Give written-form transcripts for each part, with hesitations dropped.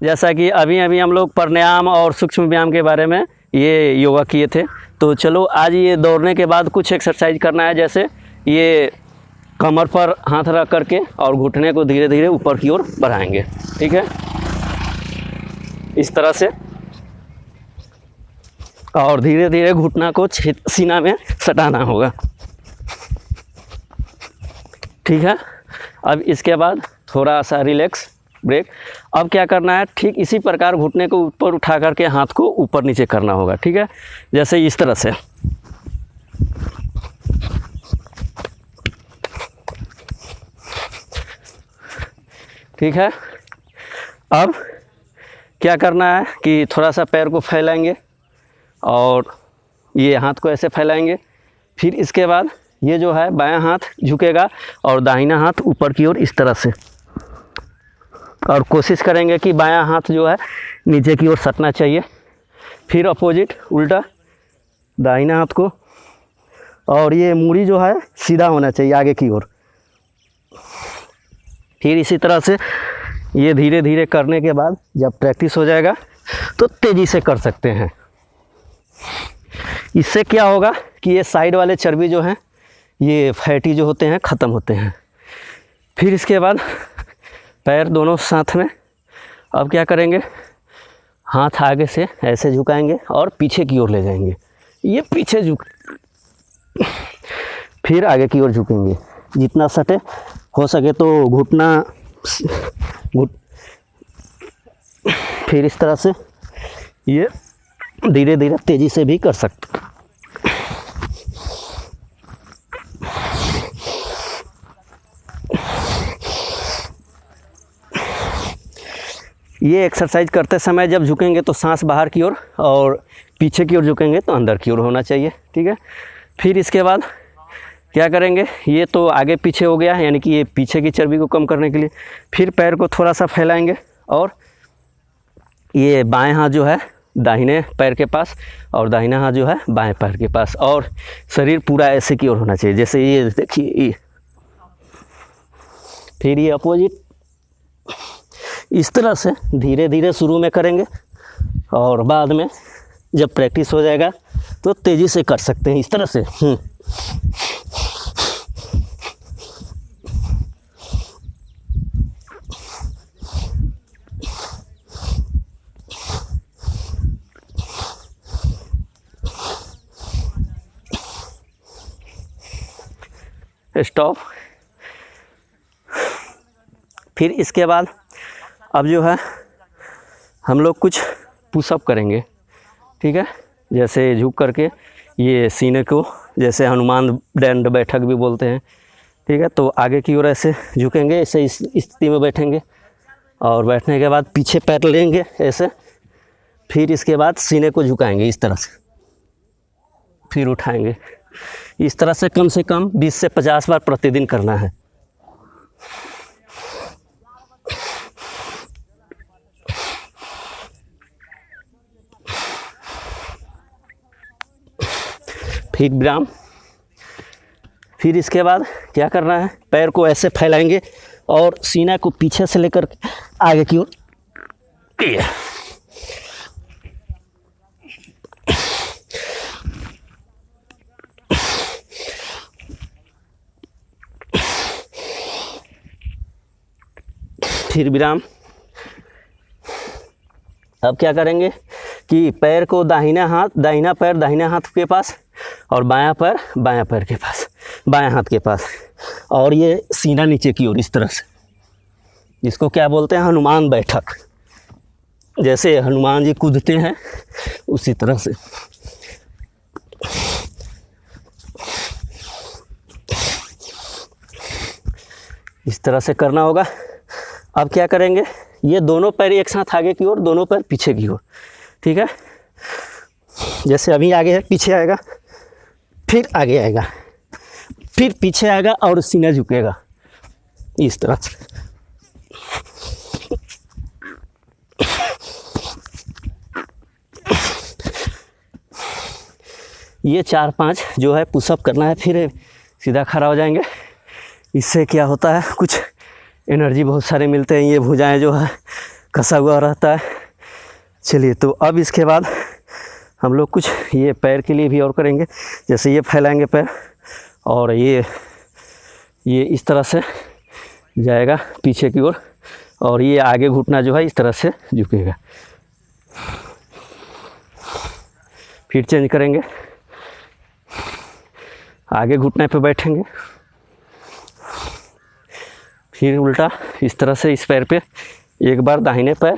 जैसा कि अभी अभी हम लोग प्राणायाम और सूक्ष्म व्यायाम के बारे में ये योगा किए थे, तो चलो आज ये दौड़ने के बाद कुछ एक्सरसाइज करना है। जैसे ये कमर पर हाथ रख करके और घुटने को धीरे धीरे ऊपर की ओर बढ़ाएंगे। ठीक है, इस तरह से, और धीरे धीरे घुटना को सीना में सटाना होगा। ठीक है, अब इसके बाद थोड़ा सा रिलैक्स ब्रेक। अब क्या करना है, ठीक इसी प्रकार घुटने को ऊपर उठा करके हाथ को ऊपर नीचे करना होगा। ठीक है, जैसे इस तरह से। ठीक है, अब क्या करना है कि थोड़ा सा पैर को फैलाएंगे और ये हाथ को ऐसे फैलाएंगे। फिर इसके बाद ये जो है बायां हाथ झुकेगा और दाहिना हाथ ऊपर की ओर इस तरह से, और कोशिश करेंगे कि बायां हाथ जो है नीचे की ओर सटना चाहिए। फिर अपोजिट उल्टा दाहिना हाथ को, और ये मूड़ी जो है सीधा होना चाहिए आगे की ओर। फिर इसी तरह से ये धीरे धीरे करने के बाद जब प्रैक्टिस हो जाएगा तो तेज़ी से कर सकते हैं। इससे क्या होगा कि ये साइड वाले चर्बी जो हैं, ये फैटी जो होते हैं, ख़त्म होते हैं। फिर इसके बाद पैर दोनों साथ में। अब क्या करेंगे, हाथ आगे से ऐसे झुकाएंगे और पीछे की ओर ले जाएंगे। ये पीछे झुक, फिर आगे की ओर झुकेंगे। जितना सटे हो सके तो घुटना फिर इस तरह से ये धीरे धीरे तेज़ी से भी कर सकते। ये एक्सरसाइज करते समय जब झुकेंगे तो सांस बाहर की ओर और पीछे की ओर झुकेंगे तो अंदर की ओर होना चाहिए। ठीक है, फिर इसके बाद क्या करेंगे, ये तो आगे पीछे हो गया, यानी कि ये पीछे की चर्बी को कम करने के लिए। फिर पैर को थोड़ा सा फैलाएंगे और ये बाएं हाथ जो है दाहिने पैर के पास और दाहिना हाथ जो है बाएं पैर के पास, और शरीर पूरा ऐसे की ओर होना चाहिए। जैसे ये देखिए ये। फिर ये अपोजिट इस तरह से धीरे धीरे शुरू में करेंगे और बाद में जब प्रैक्टिस हो जाएगा तो तेज़ी से कर सकते हैं इस तरह से। स्टॉप। फिर इसके बाद अब जो है हम लोग कुछ पुशअप करेंगे। ठीक है, जैसे झुक करके ये सीने को, जैसे हनुमान दंड बैठक भी बोलते हैं। ठीक है, तो आगे की ओर ऐसे झुकेंगे, ऐसे इस स्थिति में बैठेंगे और बैठने के बाद पीछे पैर लेंगे ऐसे। फिर इसके बाद सीने को झुकाएंगे इस तरह से, फिर उठाएंगे। इस तरह से कम 20 से 50 बार प्रतिदिन करना है। फिर विराम। फिर इसके बाद क्या करना है, पैर को ऐसे फैलाएंगे और सीना को पीछे से लेकर आगे की ओर। फिर विराम। अब क्या करेंगे कि पैर को दाहिना पैर दाहिने हाथ के पास और बायां पैर बायां पैर के पास, बायां हाथ के पास, और ये सीना नीचे की ओर इस तरह से, जिसको क्या बोलते हैं, हनुमान बैठक। जैसे हनुमान जी कूदते हैं उसी तरह से। इस तरह से करना होगा। अब क्या करेंगे, ये दोनों पैर एक साथ आगे की ओर, दोनों पैर पीछे की ओर। ठीक है, जैसे अभी आगे है, पीछे आएगा, फिर आगे आएगा, फिर पीछे आएगा और सीना झुकेगा इस तरह से। ये 4-5 जो है पुशअप करना है, फिर सीधा खड़ा हो जाएंगे। इससे क्या होता है, कुछ एनर्जी बहुत सारे मिलते हैं। ये भुजाएं जो है कसा हुआ रहता है। चलिए, तो अब इसके बाद हम लोग कुछ ये पैर के लिए भी और करेंगे। जैसे ये फैलाएंगे पैर, और ये इस तरह से जाएगा पीछे की ओर, और ये आगे घुटना जो है इस तरह से झुकेगा। फिर चेंज करेंगे, आगे घुटने पे बैठेंगे, फिर उल्टा इस तरह से इस पैर पे, एक बार दाहिने पैर,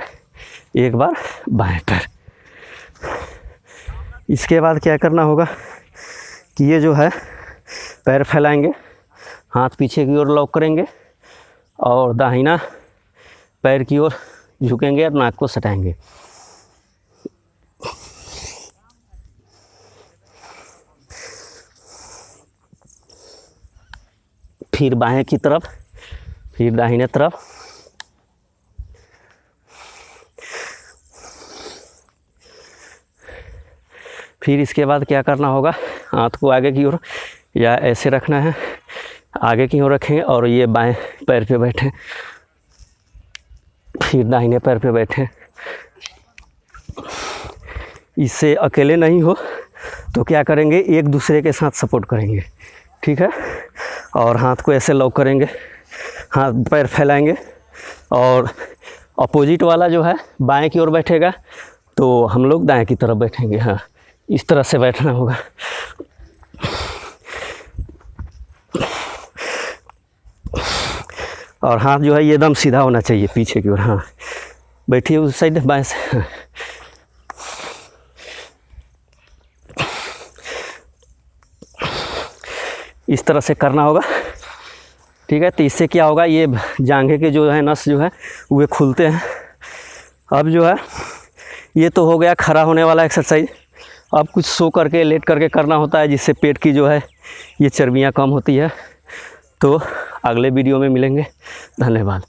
एक बार बाएं पैर। इसके बाद क्या करना होगा कि ये जो है पैर फैलाएंगे, हाथ पीछे की ओर लॉक करेंगे, और दाहिना पैर की ओर झुकेंगे और नाक को सटाएंगे। फिर बाएं की तरफ, फिर दाहिने तरफ। फिर इसके बाद क्या करना होगा, हाथ को आगे की ओर या ऐसे रखना है, आगे की ओर रखें, और ये बाएं पैर पे बैठें, फिर दाहिने पैर पे बैठें। इससे अकेले नहीं हो तो क्या करेंगे, एक दूसरे के साथ सपोर्ट करेंगे, ठीक है। और हाथ को ऐसे लॉक करेंगे, हाथ पैर फैलाएंगे, और अपोजिट वाला जो है बाएं की ओर बैठेगा तो हम लोग दाएं की तरफ बैठेंगे। हाँ, इस तरह से बैठना होगा। और हाथ जो है ये एकदम सीधा होना चाहिए पीछे की ओर। हाँ, बैठिए उस साइड बाएं से। हाँ। इस तरह से करना होगा, ठीक है। तो इससे क्या होगा, ये जांघे के जो है नस जो है वे खुलते हैं। अब जो है ये तो हो गया खड़ा होने वाला एक्सरसाइज। अब कुछ सो करके, लेट करके करना होता है, जिससे पेट की जो है ये चर्बियाँ कम होती है। तो अगले वीडियो में मिलेंगे। धन्यवाद।